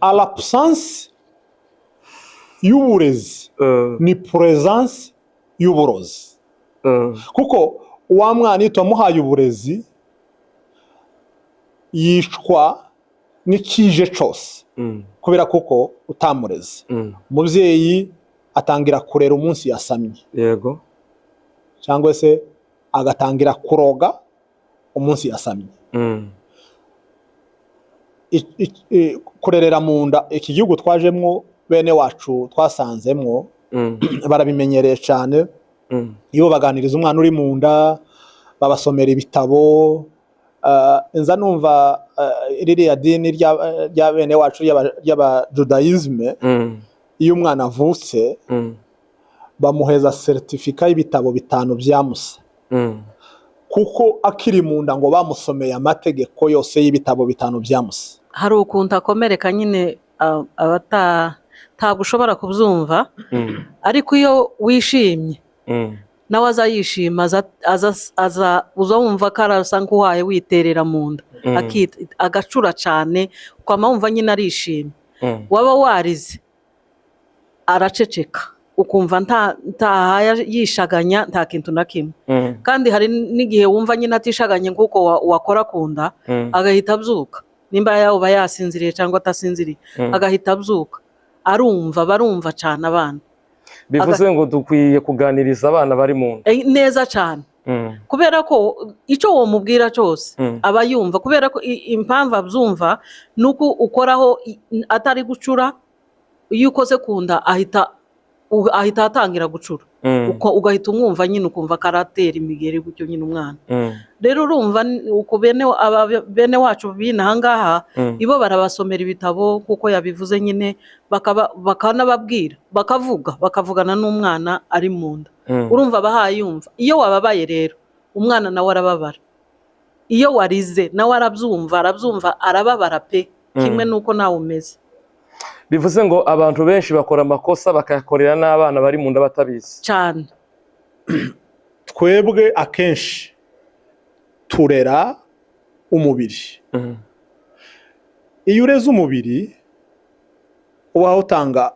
à l'absence y'uburezi ni presence y'uburozi. Kuko wa mwana iyo tumuhaye uburezi yishwa n'ikije cyose kubera kuko utamureze. Umubyeyi atangira kurera umunsi yasamye, yego, cyangwa se agatangira kuroga umunsi yasamye. Kurerera mu nda, iki gihugu twajemwo bene wacu twasanzemwo barabimenyereye cyane. Iyo baganiriza umwana uri mu nda babasomera ibitabo. Nza numva ririya dini rya bene wacu ry'aba Judaisme, iyo umwana avutse bamuheza certificat y'ibitabo 5 bya Musa, kuko akiri mu nda ngo bamusomeye amategeko yose y'ibitabo 5 bya Musa. Hari ukuntu akomereka nyine ntabwo ushobora kubyumva, ariko iyo wishimye nawe azayishima, uzumva ko arasa nk'uhaye witerera mu nda, agacura cyane, ukaba wumva nyine arishimye. Waba warize araceceka, ukumva ntahaye yishaganya, nta kintu na kimwe. Kandi hari n'igihe wumva nyine atishaganye nk'uko wakora ku nda, agahita abyuka, nimba yaba yasinziriye cyangwa atasinziriye, agahita abyuka. Barumva cyane abana. Bivuze ngo dukwiye kuganiriza abana bari mu nda neza cyane, kubera ko icyo uwo mubwira cyose aba yumva, kubera ko impamvu abyumva ni uko ukoraho atari gucura. Iyo ukoze ku nda ahita atangira gucura, ugahita umwumva nyine, ukumva karatera imigeri gutyo nyine umwana. Rero urumva uko bene wacu b'inaha ngaha ibo barabasomera ibitabo kuko yabivuze nyine, bakanababwira, bakavugana n'umwana ari mu nda. Urumva bahaye yumva. Iyo wababaye rero umwana nawe arababara, iyo warize nawe arabyumva arababara pe, kimwe nuko nawe umeze. Bivuze ngo abantu benshi bakora amakosa bakayakorera n'abana bari mu nda batabizi cyane. Twebwe akenshi turera umubiri. Iyo ureze umubiri uba utanga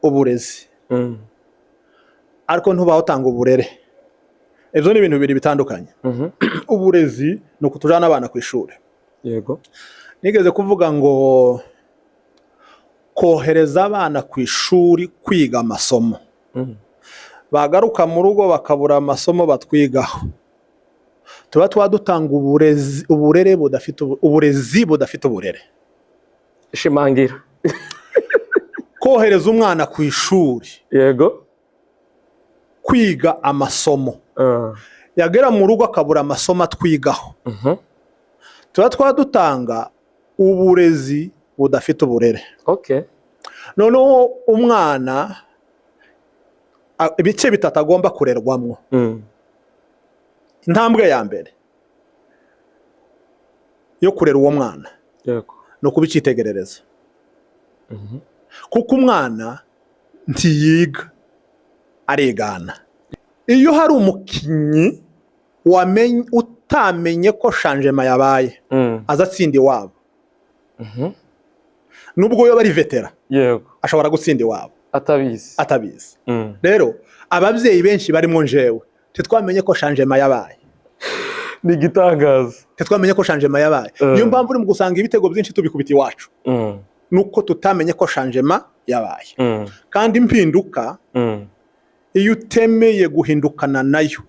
uburezi, ariko ntuba utanga uburere. Ibyo ni ibintu bibiri bitandukanye. Uburezi ni ukutujana abana ku ishuri, yego. Nigeze kuvuga ngo kohereza abana ku ishuri kwiga amasomo, bagaruka mu rugo bakabura amasomo batwigaho. Tuba twadutanga uburezi budafite uburere. Shimangira. Kohereza umwana ku ishuri, yego, kwiga amasomo, yagera mu rugo akabura amasomo atwigaho. Tuba twadutanga uburezi budafite uburere. Noneho umwana ibice bitatu agomba kurerwamo. Intambwe ya mbere yo kurera uwo mwana no kuba icyitegererezo, kuko umwana ntiyiga, arigana. Iyo hari umukinnyi utamenye ko shanjema yabaye, azatsinda iwabo, nubwo yo bari vetera, yego, ashobora gutsinda iwabo atabizi. Rero ababyeyi benshi barimo njewe twamenye ko shanjema yabaye. Ni igitangaza, twamenye ko shanjema yabaye. Niyo mpamvu uri mu gusanga ibitego byinshi tubikubita iwacu, nuko tutamenye ko shanjema yabaye. Kandi impinduka iyo utemeye guhindukana nayo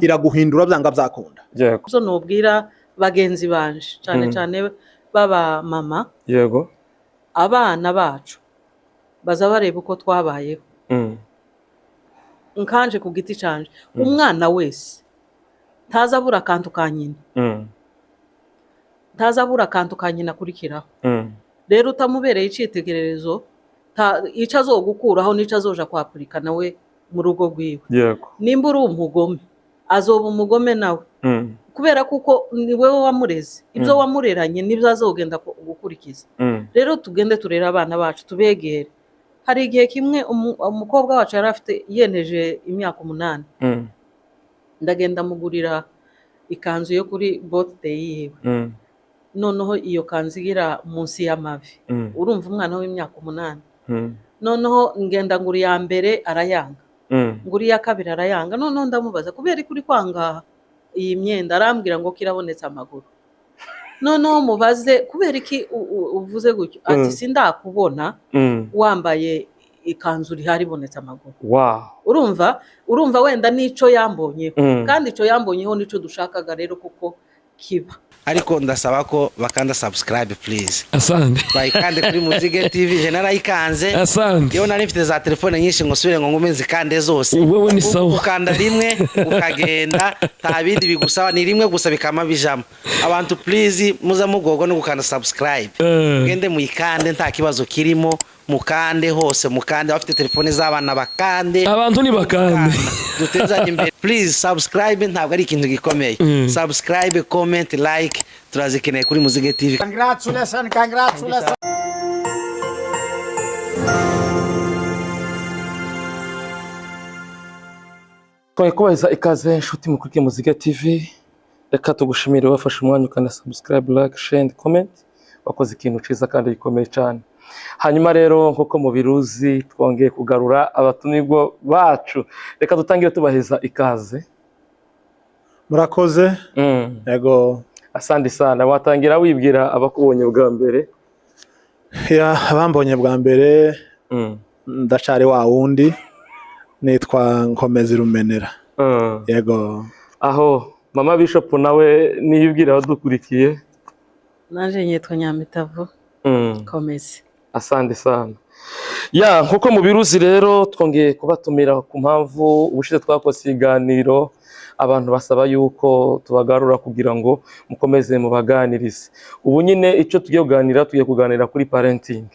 iraguhindura byanga byakunda. Zo nubwira bagenzi banje cyane cyane baba mama, yego, abana bacu baza bareba uko twabayeho. Nkanje ku giti canje, umwana wese ntazabura akantu ka nyina, ntazabura akantu ka nyina akurikiraho. Rero utamubereye icyitegererezo, icyo azogukuraho n'icyo azoja kwapurika nawe mu rugo rwiwe. Nimba uri umugome azoba umugome nawe, kubera kuko ni wowe wamureze, ibyo wamureranye nibyo azogenda gukurikiza. Rero tugende turera abana bacu, tubegere. Hari igihe kimwe umukobwa wacu yari afite yeneje imyaka 8, ndagenda mugurira ikanzu yo kuri birthday yiwe. noneho iyo kanzu igira munsi y'amavi urumva umwana w'imyaka 8 noneho ngenda ngura iya mbere arayanga ngura iya kabiri arayanga noneho ndamubaza kubera kuri kwanga iyi myenda arambwira ngo kirabonetse amaguru noneho mubaze kubera iki uvuze gutyo ati sindakubona wambaye ikanzu rihari bonetse amaguru urumva wenda nico yambonye kandi ico yambonyeho nico dushakaga rero kuko kiba ariko ndasaba ko bakanda subscribe please. Asante. Bayikande kuri Muzige TV generayikanze. Asante. Yo nari mfite za telefone nyinshi ngo subire ngo ngumenze kande zose. Wewe ni sawa. Ukanda rimwe ukagenda nta bindi bigusaba ni rimwe gusa bikama bijama. Abantu please muza mugogo no gukanda subscribe. Gende muyikande nta kibazo kirimo mukande hose mukande bafite telefone z'abana bakande. Abantu ni bakande. Dutezanye imbere. Please subscribe ntabwo ari ikintu gikomeye. Subscribe, comment, like turazikeneye kuri Muzige TV. Congratulations. Twakubahiriza ikaze inshuti mukurikiye Muzige TV. Reka tugushimire wafashe umwanya ukanda subscribe, like, share and comment. Wakoze ikintu ciza kandi gikomeye cyane. Hanyuma rero nkuko mubiruzi twongeye kugarura abatumirwa bacu. Reka dutangire tubaheza ikaze. Murakoze. Yego. Asante sana. Watangira wibwira abakubonye bwa mbere. Abambonye bwa mbere ndacari wa wundi nitwa Nkomezi Rumenera. Yego. Aho mama Bishop nawe niyibwira abadukurikiye. Naje nyitwa Nyamitavo. Komezi. Asante sana. Nkuko mubiruzi rero twongeye kubatumira ku mpamvu ubushize twakoze iganiro abantu basaba yuko tubagarura kugira ngo mukomeze mubaganirize. Ubu nyine icyo tugiye kuganira kuri parenting.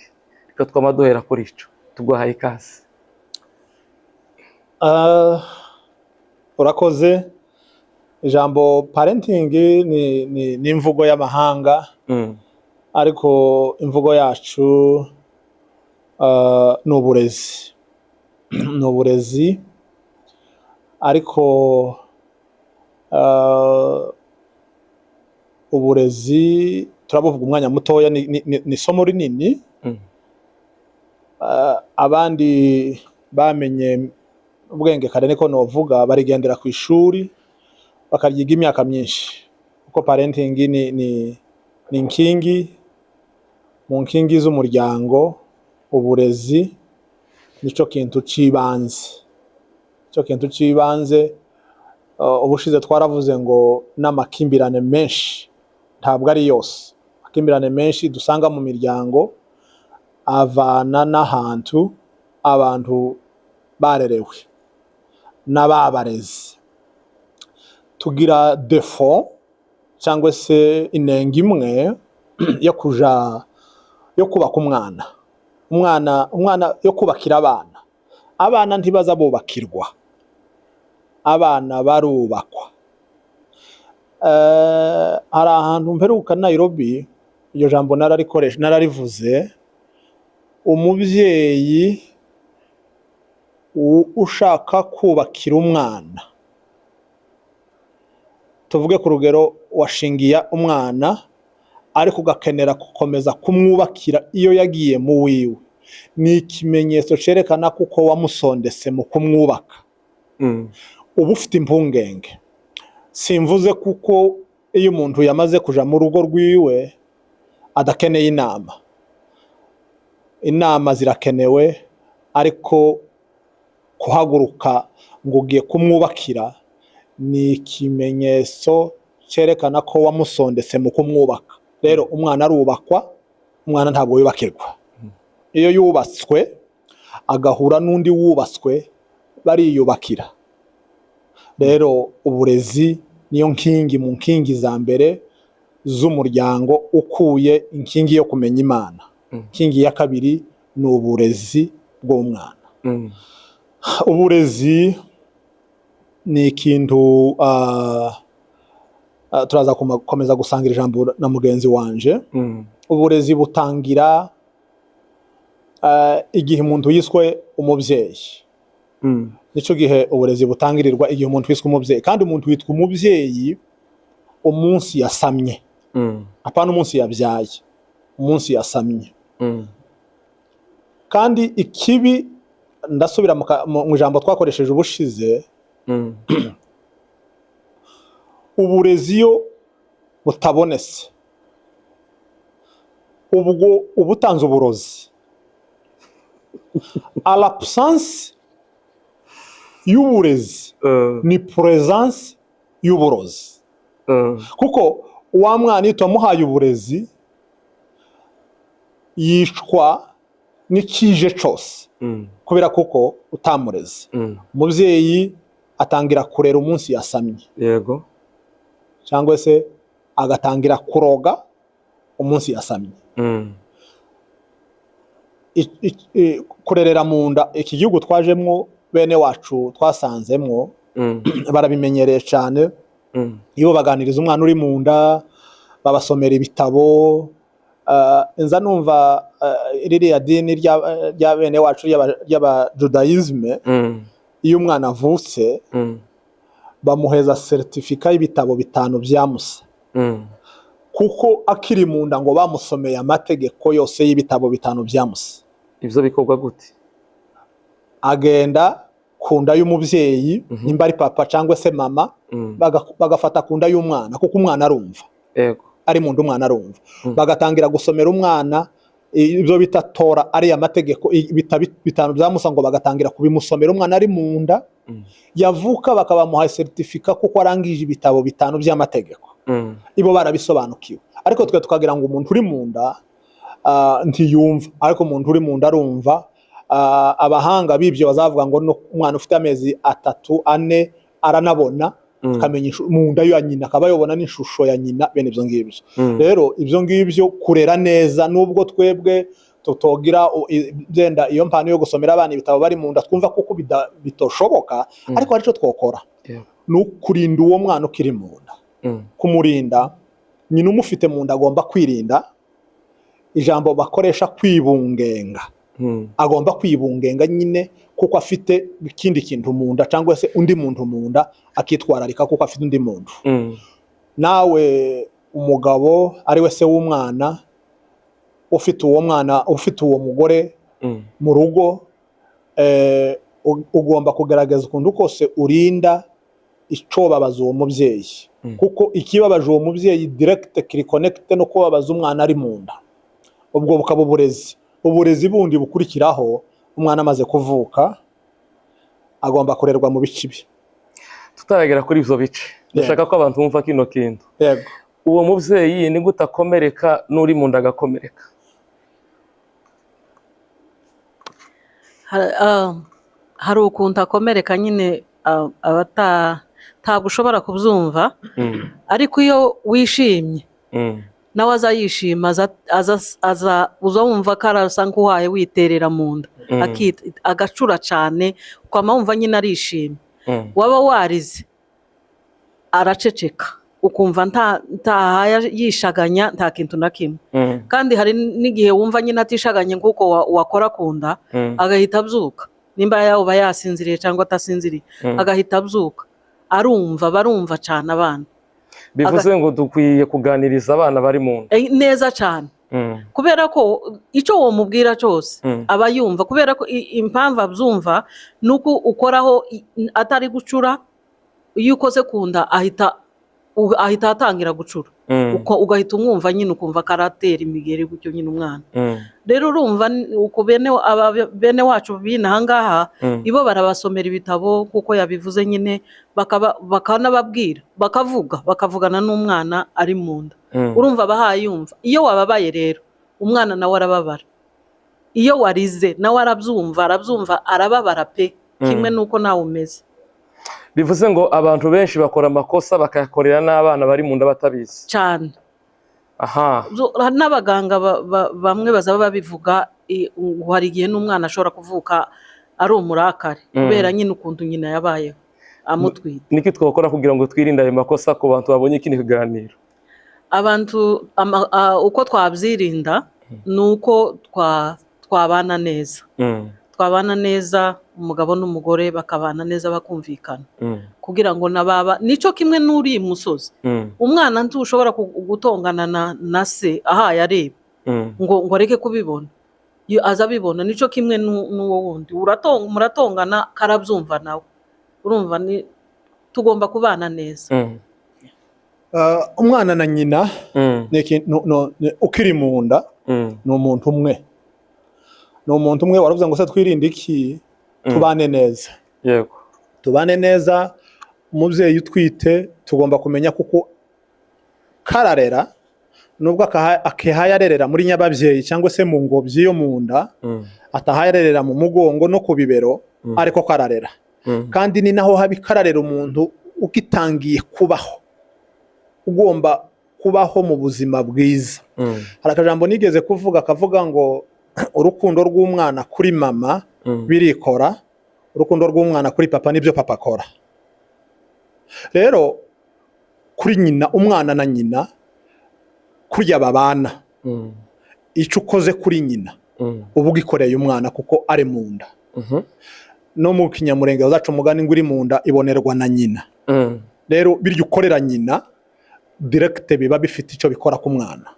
Reka twamadohera kuri ico. Tuguhaye ikaze. Urakoze. Ijambo parenting ni imvugo y'amahanga. Ariko imvugo yacu n'uburezi. N'uburezi ariko uburezi turabuvuga umwanya mutoya ni somo rinini. Abandi bamenye ubwenge kare niko novuga barigendera ku ishuri bakaryiga imyaka myinshi kuko parenting ni inkingi mu nkingi z'umuryango. Uburezi nico kintu cibanze. Ubushize twaravuze ngo n'amakimbirane menshi ntabwo ari yose. Amakimbirane menshi dusanga mu miryango avana n'ahantu abantu barerewe n'ababarezi. Tugira defo cyangwa se inenge imwe yo kubaka umwana yo kubakira abana ntibaza bubakirwa, abana barubakwa. Hari ahantu mperuka Nairobi iryo jambo nararivuze. Umubyeyi ushaka kubakira umwana, tuvuge ku rugero washingiye umwana ariko ugakenera gukomeza kumwubakira iyo yagiye mu wiwe, ni ikimenyetso cerekana kuko wamusondese mu kumwubaka. Uba ufite impungenge. Simvuze kuko iyo umuntu yamaze kuja mu rugo rwiwe adakeneye inama zirakenewe, ariko kuhaguruka ngo ugiye kumwubakira ni ikimenyetso cerekana ko wamusondese mu kumwubaka. Rero umwana arubakwa, umwana ntabwo yubakirwa. Iyo yubatswe agahura n'undi wubatswe bariyubakira. Rero uburezi niyo nkingi mu nkingi za mbere z'umuryango, ukuye inkingi yo kumenya Imana. Inkingi ya kabiri ni uburezi bw'umwana. Uburezi ni ikintu turaza komeza gusangira ijambo na mugenzi wanje. Uburezi butangira igihe umuntu yiswe umubyeyi. Nico gihe uburezi butangirirwa igihe umuntu yiswe umubyeyi. Kandi umuntu witwa umubyeyi umunsi yasamye. apana umunsi yabyaye, umunsi yasamye. Kandi ikibi ndasubira mu ijambo twakoresheje ubushize, uburezi iyo butabonetse ubwo ubutanze uburozi. A l'absence y'uburezi ni presence y'uburozi. Kuko wa mwana iyo tumuhaye uburezi yishwa n'ikije cyose, kubera kuko utamureze. Umubyeyi atangira kurera umunsi yasamye, yego, cyangwa se agatangira kuroga umunsi yasamye. Kurerera mu nda, iki gihugu twajemwo bene wacu twasanzemwo barabimenyereye cyane. Iyo baganiriza umwana uri mu nda, babasomera ibitabo. Nza numva ririya dini rya bene wacu ry'abajudayizme, iyo umwana avutse bamuheza certificat y'ibitabo 5 bya Musa, kuko akiri mu nda ngo bamusomeye amategeko yose y'ibitabo 5 bya Musa. Ivyo bikorwa gute? Agenda ku nda y'umubyeyi, nimba ari papa cyangwa se mama, bagafata ku nda y'umwana, kuko umwana arumva, yego, ari mu nda umwana arumva. Bagatangira gusomera umwana ibyo bita Tora, ari amategeko 5 bya Musa, ngo bagatangira kubimusomera umwana ari mu nda. Yavuka bakabamuha certificat kuko arangije ibitabo 5 by'amategeko. Ibo barabisobanukiwe. Ariko twe tukagira ngo umuntu uri mu nda ntiyumva, ariko umuntu uri mu nda arumva. Abahanga b'ibyo bazavuga ngo umwana ufite amezi 3, 4 aranabona, akamenya mu nda ya nyina, akaba yobona n'ishusho ya nyina, bene ibyo ngibyo. Rero ibyo ngibyo kurera neza, nubwo twebwe tutogira byenda iyo mpano yo gusomera abana ibitabo bari mu nda, twumva kuko bitoshoboka, ariko arico twokora no kurinda uwo mwana ukiri mu nda. Kumurinda, nyina umufite mu nda agomba kwirinda. Ijambo bakoresha kwibungenga, agomba kwibungenga nyine kuko afite ikindi kintu mu nda, cyangwa se undi muntu mu nda akitwararika kuko afite undi muntu. Nawe umugabo ari we se w'umwana, ufite uwo mwana, ufite uwo mugore mu rugo, ugomba kugaragaza ukuntu kose urinda icyo babaza uwo mubyeyi, kuko ikibabaje uwo mubyeyi direct kiri connect no kubabaza umwana ari mu nda. Ubwo bukaba uburezi bundi bukurikiraho. Umwana amaze kuvuka agomba kurerwa mu bice bye. Tutaragera kuri ivyo bice, ndashaka ko abantu bumva kino kintu. Yego, uwo muvyeyi ni gute akomereka n'uri mu nda agakomereka? Hari ukuntu akomereka nyine, ntabwo ushobora kubyumva, ariko iyo wishimye nawe azayishima, uza wumva ko arasa nk'uhaye witerera mu nda, agacura cyane, ukaba wumva nyine arishimye. Waba warize araceceka, ukumva ntahaye yishaganya, nta kintu na kimwe. Kandi hari n'igihe wumva nyine atishaganye nk'uko wakora ku nda, agahita abyuka, nimba yaba yasinziriye cyangwa atasinziriye, agahita abyuka, barumva cyane abana. Bivuze ngo dukwiye kuganiriza abana bari mu nda neza cyane, kubera ko icyo uwo mubwira cyose aba yumva, kubera ko impamvu abyumva ni uko ukoraho atari gucura. Iyo ukoze ku nda ahita atangira gucura, ugahita umwumva nyine, ukumva karatera imigeri gutyo nyine umwana. Rero urumva uko bene wacu b'inaha ngaha, ibo barabasomera ibitabo kuko yabivuze nyine, bakanababwira, bakavugana n'umwana ari mu nda. Urumva abahaye yumva. Iyo wababaye rero, umwana nawe arababara. Iyo warize nawe arabyumva, arababara pe, kimwe nuko nawe umeze. Bivuze ngo abantu benshi bakora amakosa bakayakorera n'abana bari mu nda batabizi cyane. Aha, n'abaganga bamwe bazaba babivuga, hari igihe n'umwana ashobora kuvuka ari umurakare, kubera nyine ukuntu nyina yabayeho amutwite. Niki twakora kugira ngo twirinde ayo makosa ku bantu babonye ikindi kiganiro? Abantu uko twabyirinda ni uko twabana neza. Twabana neza umugabo n'umugore bakabana neza bakumvikana kugira ngo nababa nico kimwe n'uri musozi umwana ntushobora gutongana na se aha yareba ngo areke kubibona aza bibona nico kimwe n'uwo wundi muratongana karabyumva nawe urumva ni tugomba kubana neza umwana na nyina ukiri mu nda ni umuntu umwe waravuze ngo se twirinde iki tubane neza yego tubane neza umubyeyi utwite tugomba kumenya kuko kararera nubwo akahayarerera muri nyababyeyi cyangwa se mu ngobyi yo mu nda atahayarerera mu mugongo no ku bibero ariko kararera kandi ni naho habi kararera umuntu ugitangiye kubaho ugomba kubaho mu buzima bwiza hari akajambo nigeze kuvuga akavuga ngo urukundo rw'umwana kuri mama birikora urukundo rw'umwana kuri papa nibyo papa akora rero kuri nyina umwana na nyina kurya babana icyo ukoze kuri nyina uba ugikoreye umwana kuko ari mu nda no mu kinyamurenge uzaca umugani ngo uri mu nda ibonerwa na nyina rero biryo ukorera nyina direkite biba bifite icyo bikora ku mwana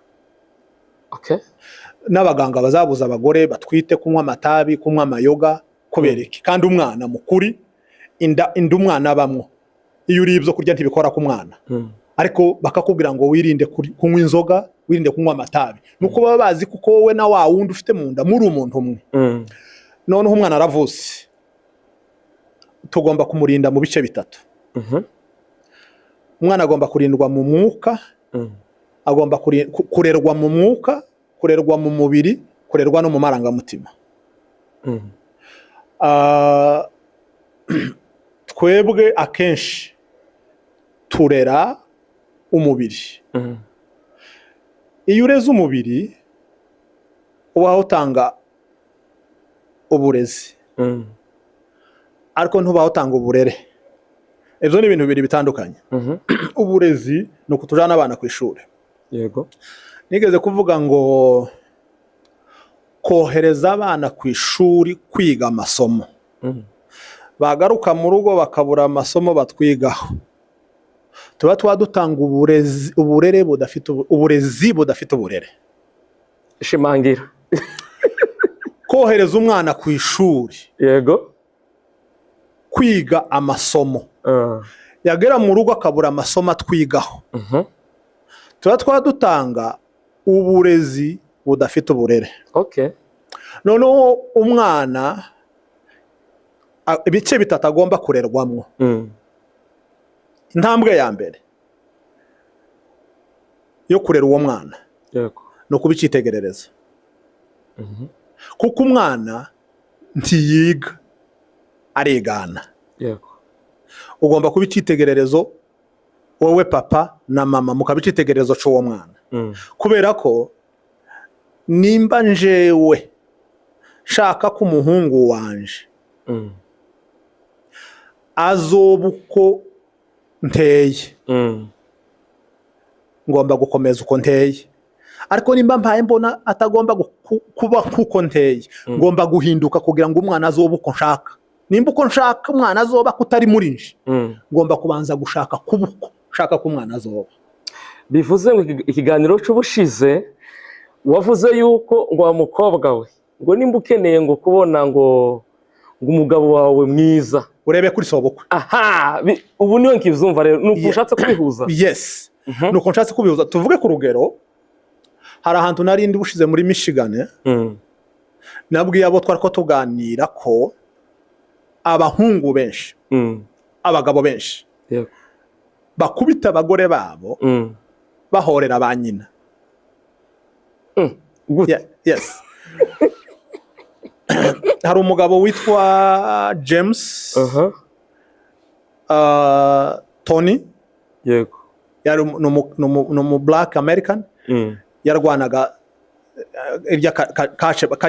n'abaganga bazabuza abagore batwite kunywa amatabi kunywa amayoga kubera iki kandi umwana mukuri inda umwana abamwo iyo uri ibyo kurya ntibikora ku mwana ariko bakakubwira ngo wirinde kunywa inzoga wirinde kunywa amatabi nuko baba bazi kuko wowe na wa wundi ufite mu nda muri umuntu umwe noneho umwana aravutse tugomba kumurinda mu bice bitatu umwana agomba kurindwa mu mwuka agomba kurerwa mu mwuka kurerwa mu mubiri kurerwa no mu marangamutima twebwe akenshi turera umubiri iyo ureze umubiri uba utanga uburezi ariko ntuba utanga uburere ibyo ni ibintu bibiri bitandukanye uburezi ni ukutujyana abana ku ishuri yego nigeze kuvuga ngo kohereza abana ku ishuri kwiga amasomo bagaruka mu rugo bakabura amasomo batwigaho tuba dutanga uburezi budafite uburere ishimangira kohereza umwana ku ishuri yego kwiga amasomo yagera mu rugo akabura amasomo atwigaho tuba dutanga uburezi budafite uburere noneho umwana ibice bitatu agomba kurerwamo intambwe ya mbere yo kurera uwo mwana ni ukuba icyitegererezo kuko umwana ntiyiga arigana ugomba kuba icyitegererezo wowe papa na mama mukaba icyitegererezo cy'uwo mwana kubera ko nimba njewe shaka ko umuhungu wanje azoba uko nteye ngomba gukomeza uko nteye ariko nimba mbaye mbona atagomba kuba nk'uko nteye ngomba guhinduka kugira ngo umwana azoba uko nshaka nimba uko nshaka umwana azoba kutari muri nje ngomba kubanza gushaka kuba uko nshaka ko umwana azoba bivuze ngo ikiganiro cy'ubushize wavuze yuko ngo wa mukobwa we ngo nimba ukeneye ngo kubona ngo umugabo wawe mwiza urebe kuri sobukwe ubu niyo nkizumva rero nuko ushatse kubihuza yes nuko nshatse kubihuza tuvuge ku rugero hari ahantu narindi bushize muri Michigan nabwiye abo twari ko tuganira ko abahungu benshi abagabo benshi bakubita abagore babo bahorera ba nyina yes hari umugabo witwa James Tony yego yari umu black American yarwanaga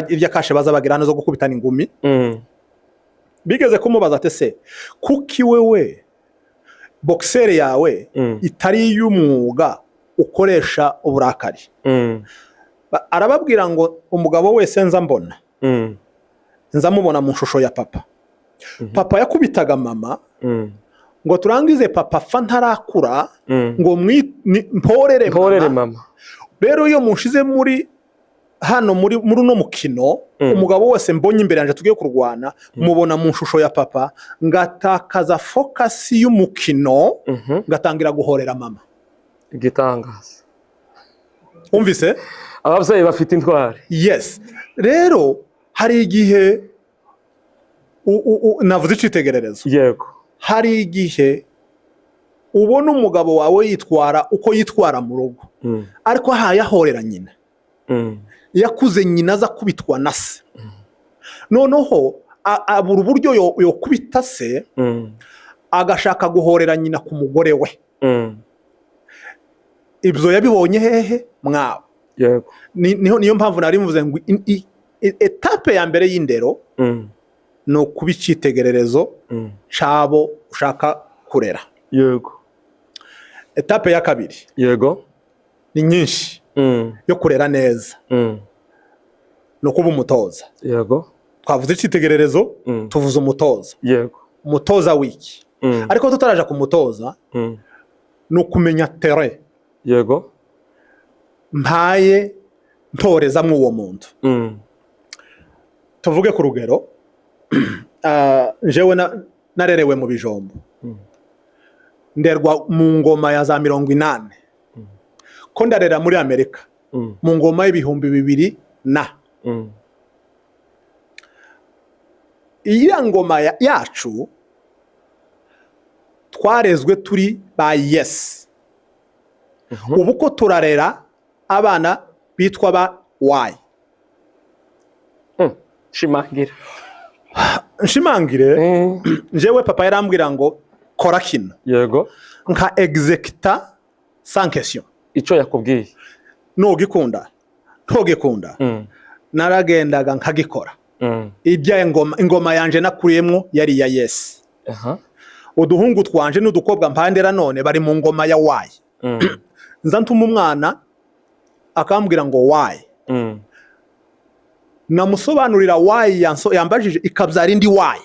irya kashe baza bagira hano zo gukubitana ingumi bigeze kumubaza ati se kuki wewe boxer yawe itari y'umwuga ukoresha uburakari arababwira ngo umugabo wese nza mbona nza mubona mu shusho ya papa papa yakubitaga mama ngo turangize papa apfa ntarakura ngo mporere mama. Rero iyo mushize muri hano muri uno mukino umugabo wese mbonye imbere yanjye tugiye kurwana mubona mu shusho ya papa ngatakaza focus y'umukino ngatangira guhorera mama. Igitangaza. Umvise ababyeyi bafite intwari. Yes, rero hari igihe navuze icitegererezo. Yego. Hari igihe ubona umugabo wawe yitwara uko yitwara mu rugo ariko ahorera nyina. Yakuze nyina aza kubitwa na se, noneho abura uburyo yo kubita se agashaka guhorera nyina ku mugore we. Ibyo yabibonye hehe mwabo? Yego. Niyo mpamvu nari mvuze ngo etape ya mbere y'indero ni ukuba icyitegererezo cy'abo ushaka kurera. Yego. Etape ya kabiri. Yego. Ni nyinshi yo kurera neza. No kuba umutoza. Yego. Twavuze icyitegererezo tuvuze umutoza. Yego. Umutoza wiki. Ariko tutaraje ku mutoza no kumenya terrain. Yego. Mpaye ntorezamwe uwo muntu. Tuvuge ku rugero jewe narerewe mu Bijombo. Nderwa mu ngoma ya za 80. Ko ndarera muri Amerika mu ngoma y'ibihumbi 2000 na iya ngoma yacu twarezwe turi ba yes. Ubu ko turarera abana bitwa ba why. Nshimangire jewe papa yarambwira ngo kora kino. Yego. Nka executa sans question. Ico yakubwiye ntugikunda naragendaga nkagikora. Ibya ingoma yanje nakuriyemo yari ya yes. Uduhungu twanje n'udukobwa mpandera none bari mu ngoma ya why. Nza ntuma umwana akambwira ngo why. Namusobanurira why yambajije ikabyara indi why.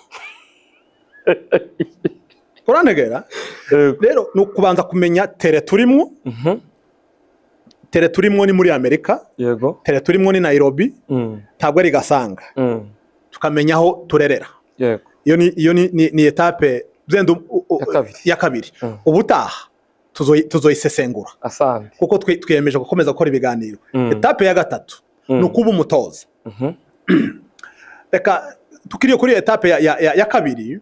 Kurantegera rero no kubanza kumenya territory turimo ni muri Amerika. Yego. Turimo ni Nairobi. Ntabwo ari Gasanga. Tukamenya aho turerera. Yego. Iyo ni etape zendo ya kabiri. Ubutaha tuzoyisesengura. Asante. Kuko twiyemeje gukomeza gukora ibiganiro. Etape ya gatatu no kuba umutoza. Reka tukiriye kuri etape ya kabiri.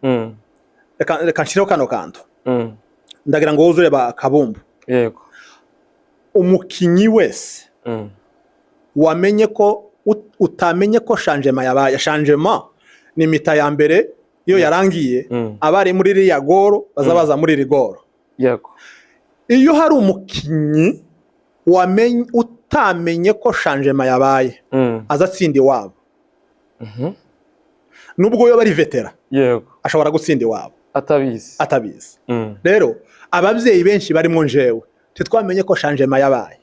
Reka nshyireho kano kantu. Ndagira ngo wuzure ba Kabumbu. Yego. Umukinyi wese wamenye ko utamenye ko changement yabaye. Changement ni mita ya mbere iyo yarangiye abari muri iriya goro bazabaza muri iri goro. Yego. Iyo hari umukinyi wamenye utamenye ko changement yabaye azatsinda iwabo. Nubwo yo bari vetera. Yego. Ashobora gutsinda iwabo atabizi. Rero ababyeyi benshi barimo njewe twamenye ko changement yabaye.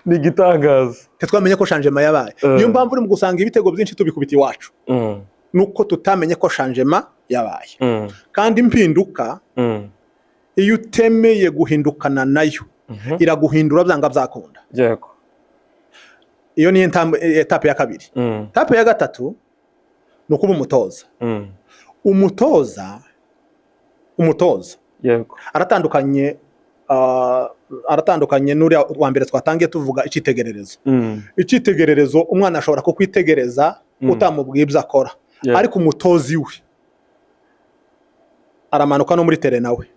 Ni gitangaza. Twamenye ko changement yabaye. Niyo mpamvu uri mu gusanga ibitego byinshi tubikubita iwacu. Nuko tutamenye ko changement yabaye. Kandi impinduka iyo utemeye guhindukana nayo iraguhindura byanga byakunda. Yego. Iyo ni etape ya kabiri. Etape ya gatatu no kuba umutoza. Umutoza. Yego. Aratandukanye n'uri wa mbere twatangiye tuvuga icyitegererezo. Icyitegererezo umwana ashobora kukwitegereza utamubwiye ibyo akora. Ariko umutozi we aramanuka no muri tere nawe.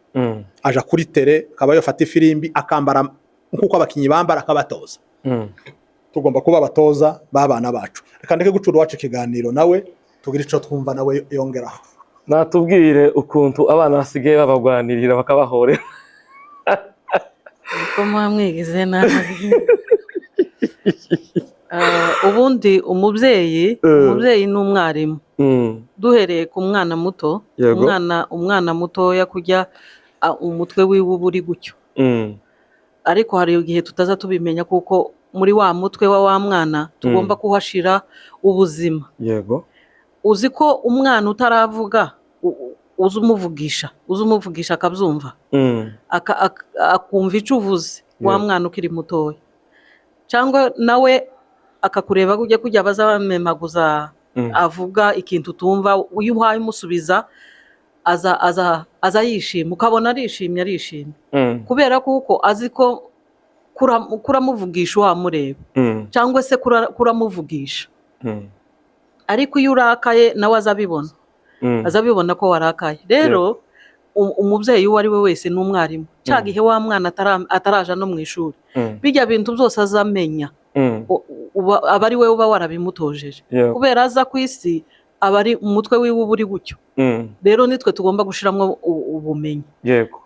Aja kuri tere akaba yafata ifirimbi akambara nkuko abakinyi bambara akabatoza. Tugomba kuba abatoza babana bacu. Reka ndeke gucura wacu ikiganiro nawe tugira ico twumva nawe yongeraho. Natubwire ukuntu abana basigaye babagwanirira bakabahorera. Uko mwamwigize nabi. Ubundi umubyeyi ni umwarimu. Duhereye ku mwana muto. Umwana mutoya kujya umutwe wiwe buri gutyo. Ariko hari igihe tutaza tubimenya kuko muri wa mutwe wa mwana tugomba kuhashira ubuzima. Yego. uzi ko umwana utaravuga uzi umuvugisha akabyumva akumva icyo uvuze wa mwana ukiri mutoya cyangwa nawe akakureba kujya baza bamemaguza avuga ikintu utumva iyo uhaye umusubiza aza yishima ukabona arishimye kubera kuko azi ko kuramuvugisha wamureba cyangwa se kuramuvugisha ariko iyo urakaye nawe azabibona ko warakaye rero umubyeyi uwo ari we wese ni umwarimu cya gihe wa mwana ataraja no mu ishuri bijya bintu byose azamenya aba ari we uba warabimutojeje kubera aza ku isi aba ari umutwe wiwe uba uri gutyo rero nitwe tugomba gushyiramo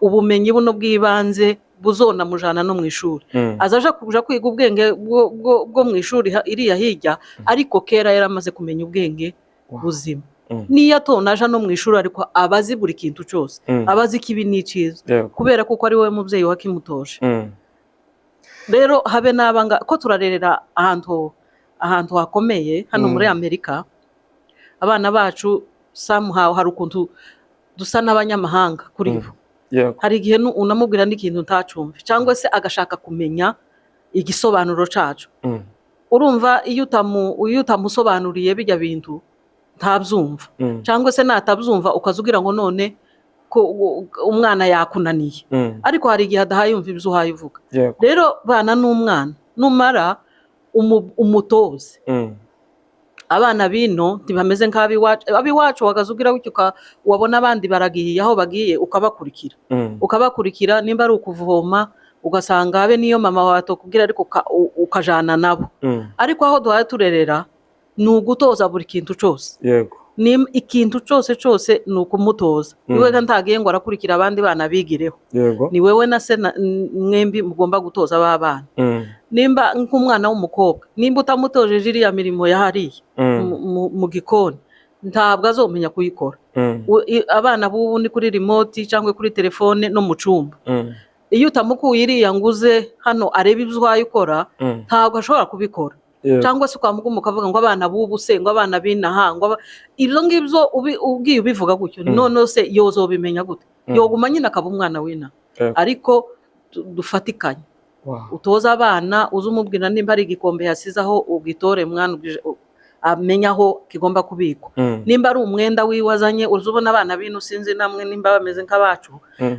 ubumenyi buno bw'ibanze buzona mujana no mu ishuri azaja kuja kwiga ubwenge bwo mu ishuri iriya hirya ariko kera yaramaze kumenya ubwenge buzima niyo atonaja no mu ishuri ariko abazi buri kintu cyose abazi kibi n'icyiza kubera kuko ari we mubyeyi wakimutoje rero habe n'abanga ko turarerera ahantu hakomeye hano muri Amerika abana bacu somehow hari ukuntu dusa n'abanyamahanga kuri bo hari igihe unamubwira n'ikintu ntacumve cyangwa se agashaka kumenya igisobanuro cyacu urumva iyo utamusobanuriye bijya bintu ntabyumva cyangwa se natabyumva ukazugira ngo none ko umwana yakunaniye ariko hari igihe adahaye yumva ibyo uhaye uvuga rero bana n'umwana numara umutoze abana bino ntibameze nk'abiwacu wagazugira gutyo wabona abandi baragiye aho bagiye ukabakurikira nimba ari ukuvoma ugasanga habe niyo mama watokubwira ariko ukajana nabo ariko aho duhaye turerera ni ugutoza buri kintu cyose ikintu cyose ni ukumutoza niwe ntagiye ngo arakurikira abandi bana bigireho ni wewe na se mwembi mugomba gutoza aba bana nimba nk'umwana w'umukobwa nimba utamutojeje iriya mirimo yahariye mu gikoni ntabwo azomenya kuyikora abana b'ubu ni kuri remote cyangwa kuri telefone no mu cyumba iyo utamukuye iriya nguze hano areba ibyo uhaye ukora ntabwo ashobora kubikora cyangwa se ukamuguma ukavuga ngo abana b'ubu se ngo abana b'inahangwa ibyo ngibyo ubwiye ubivuga gutyo none se yozobimenya gute yoguma nyine akaba umwana w'ina ariko dufatikanye utoza abana uzi umubwira nimba ari igikombe yasize aho ubwitore mwana amenya aho kigomba kubikwa nimba ari umwenda wiwazanye uzi ubona abana b'ino sinzi namwe nimba bameze nk'abacu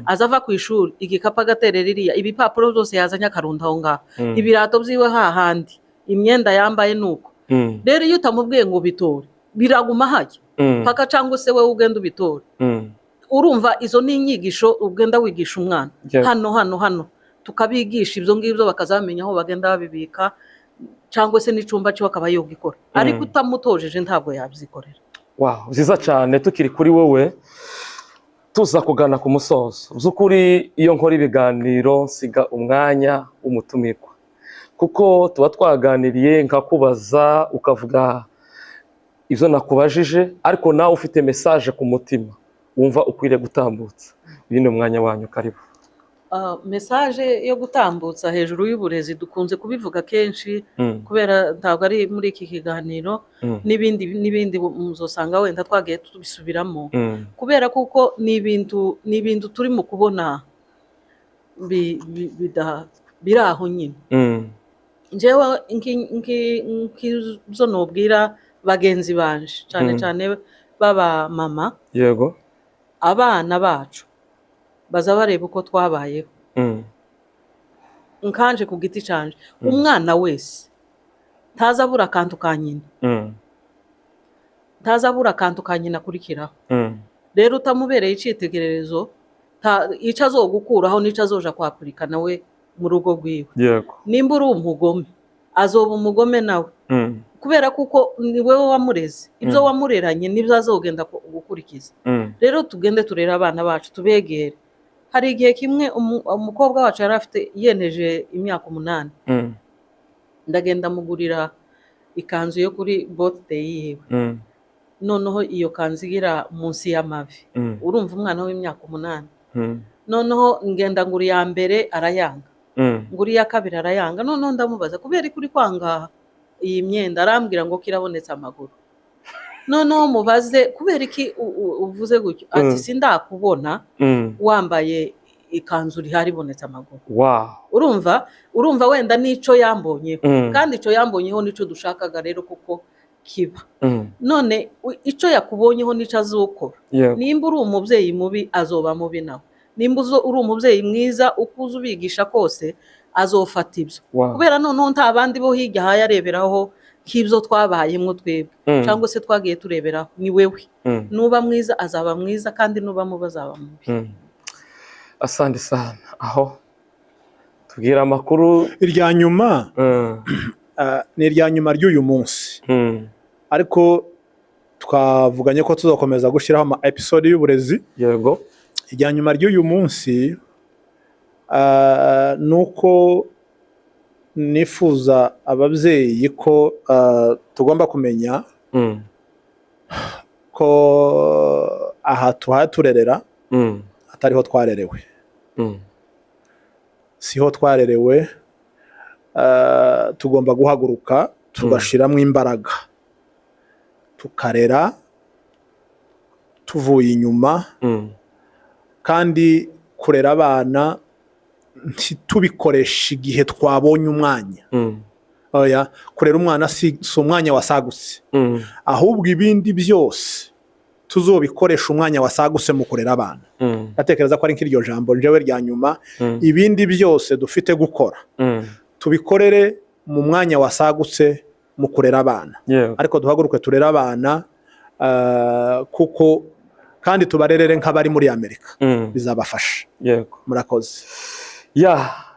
azava ku ishuri igikapu agaterera iriya ibipapuro byose yazanye akarunda aho ngaho ibirato byiwe hahandi imyenda yambaye nuko rero iyo utamubwiye ngo ubitore biraguma hajya paka cyangwa se wowe ugenda ubitore urumva izo ni inyigisho ugenda wigisha umwana hano tukabigisha ibyo ngibyo bakazamenya aho bagenda babibika cyangwa se n'icumba cyo bakaba yogikora ariko utamutojeje ntabwo yabyikorera byiza cyane tukiri kuri wowe tuza kugana ku musozo by'ukuri iyo nkora ibiganiro nsiga umwanya w'umutumirwa kuko tuba twaganiriye nkakubaza ukavuga ibyo nakubajije ariko nawe ufite mesaje ku mutima wumva ukwiriye gutambutsa bino mwanya wanyu karibu mesaje yo gutambutsa hejuru y'uburezi dukunze kubivuga kenshi kubera ntabwo ari muri iki kiganiro n'ibindi muzosanga wenda twagiye tubisubiramo kubera kuko ni ibintu turi mu kubona biri aho nyine njyewe nk'izo nubwira bagenzi banje cyane baba mama yego abana bacu baza bareba uko twabayeho nkanje ku giti canje umwana wese ntazabura akantu ka nyina akurikiraho rero utamubereye icyitegererezo icyo azogukuraho n'icyo azoja kwapurika nawe mu rugo rwiwe nimba uri umugome azoba umugome nawe kubera kuko ni wowe wamureze ibyo wamureranye nibyo azogenda gukurikiza rero tugende turera abana bacu tubegere hari igihe kimwe umukobwa wacu yari afite yeneje imyaka 8 ndagenda mugurira ikanzu yo kuri birthday yiwe noneho iyo kanzu igira munsi y'amavi urumva umwana w'imyaka 8 noneho ngenda nguri ya mbere arayanga nguri ya kabiri arayanga noneho ndamubaza kubera ikuri kwanga iyi myenda arambwira ngo kirabonetse amaguru noneho mubaze kubera iki uvuze gutyo ati sindakubona wambaye ikanzu rihari ibonetse amaguru. urumva wenda nico yambonyeho kandi ico yambonyeho nico dushakaga rero kuko kiba none ico yakubonyeho nico azokora. Nimba uri umubyeyi mubi azoba mubi nawe, nimba uri umubyeyi mwiza ukuza ubigisha kose azofata ibyo kubera noneho nta bandi bo hirya hayareberaho k'ibyo twabayemo twebwe cyangwa se twagiye tureberaho. Ni wewe nuba mwiza azaba mwiza kandi nuba mubi azaba mubi. Asante sana. Aho tubwira amakuru irya nyuma ni irya nyuma ry'uyu munsi, ariko twavuganye ko tuzakomeza gushyiraho ama episode y'uburezi. Yego. Irya nyuma ry'uyu munsi nuko nifuza ababyeyi ko tugomba kumenya ko aha turerera atariho twarerewe, siho twarerewe. Tugomba guhaguruka tugashiramo imbaraga tukarera tuvuye inyuma, kandi kurera abana ntitubikoresha igihe twabonye umwanya. Oya, kurera umwana si umwanya wasagutse, ahubwo ibindi byose tuzobikoresha umwanya wasagutse mu kurera abana. Ndatekereza ko ari nk'iryo jambo jewe rya nyuma. Ibindi byose dufite gukora tubikorere mu mwanya wasagutse mu kurera abana, ariko duhaguruke turera abana kuko kandi tubarerere nk'abari muri Amerika, bizabafasha. Murakoze.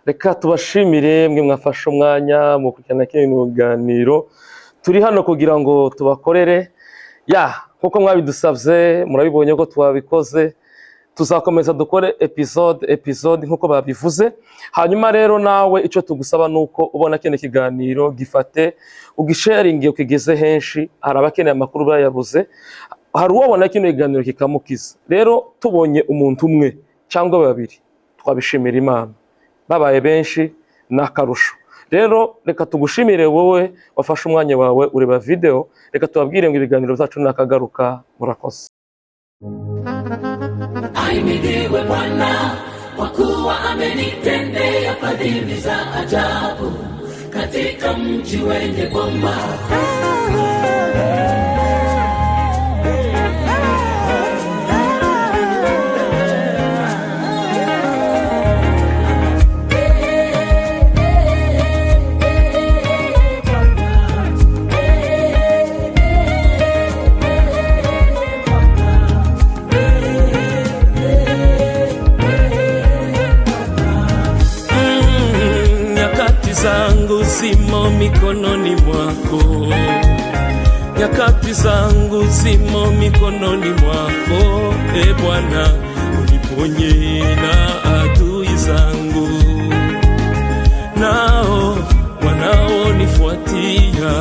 Reka tubashimire mwe mwafashe umwanya mu kugira kino kiganiro. Turi hano kugira ngo tubakorere. Nkuko mwabidusabye murabibonye ko twabikoze, tuzakomeza dukore episode nkuko babivuze. Hanyuma rero nawe icyo tugusaba nuko ubona kino kiganiro gifate ugisharinge ukigeze henshi. Hari abakeneye amakuru bayabuze, hari uwabona kino kiganiro kikamukiza. Rero tubonye umuntu umwe cyangwa babiri twabishimira Imana, babaye benshi n'akarusho. Rero reka tugushimire wowe wafashe umwanya wawe ureba video. Reka tubabwire ngo ibiganiro byacu nakagaruka. Murakoze. Ahimidiwe Bwana kwa kuwa amenitendea fadhili za ajabu katika mji wenye bomba. Zangu zimo mikononi mwako, nyakati zangu zimo mikononi mwako. Bwana, uniponye na adui zangu, nao wanaonifuatia,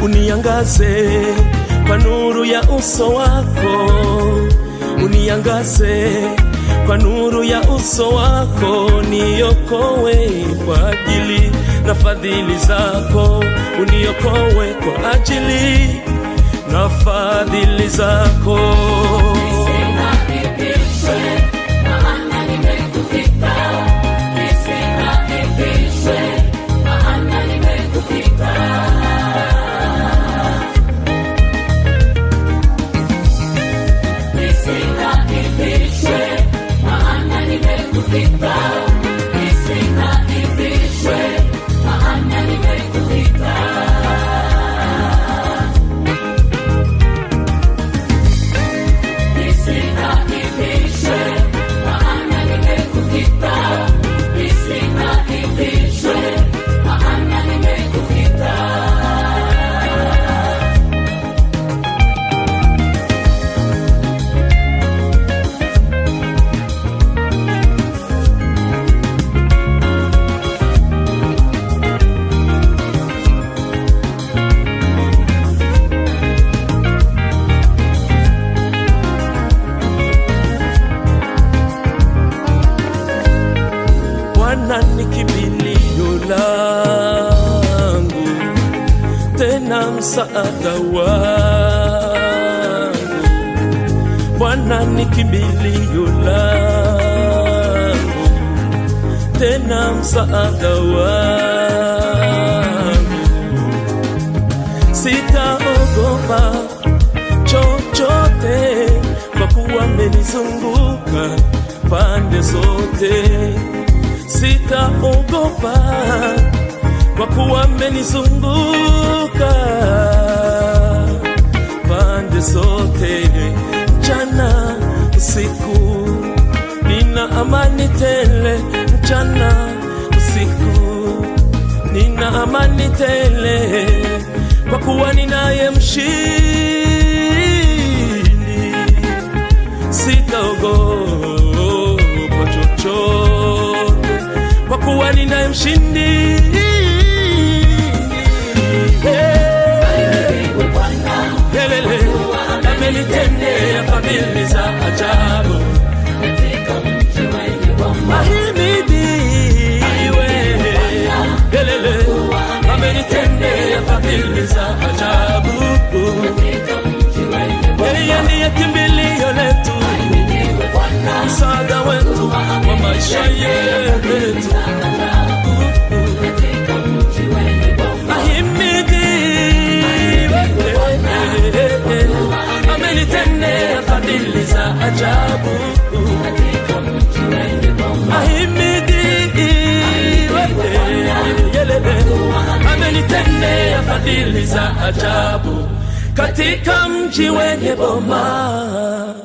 uniangaze kwa nuru ya uso wako, uniangaze kwa nuru ya uso wako. Niokoe kwa ajili na fadhili zako, uniokoe kwa ajili na fadhili zako. Bwana ni kimbilio tena msaada wangu, Bwana ni kimbilio langu, tena msaada wangu. Sitaogopa chochote, kwa kuwa amenizunguka pande zote. Sitaogopa kwa kuwa amenizunguka pande zote. Mchana usiku nina amani tele, mchana usiku nina amani tele, kwa kuwa ninaye mshindi. Sitaogopa chochote, kwa kuwa ninaye mshindi. Amenitendea fadhili za ajabu, ahimidiwe. Amenitendea fadhili za ajabu, yeye ndiye kimbilio letu, msaada wetu wa maisha yetu. Amenitendea fadhili za ajabu, ahimidiwe. Amenitendea fadhili za ajabu katika mji wenye boma.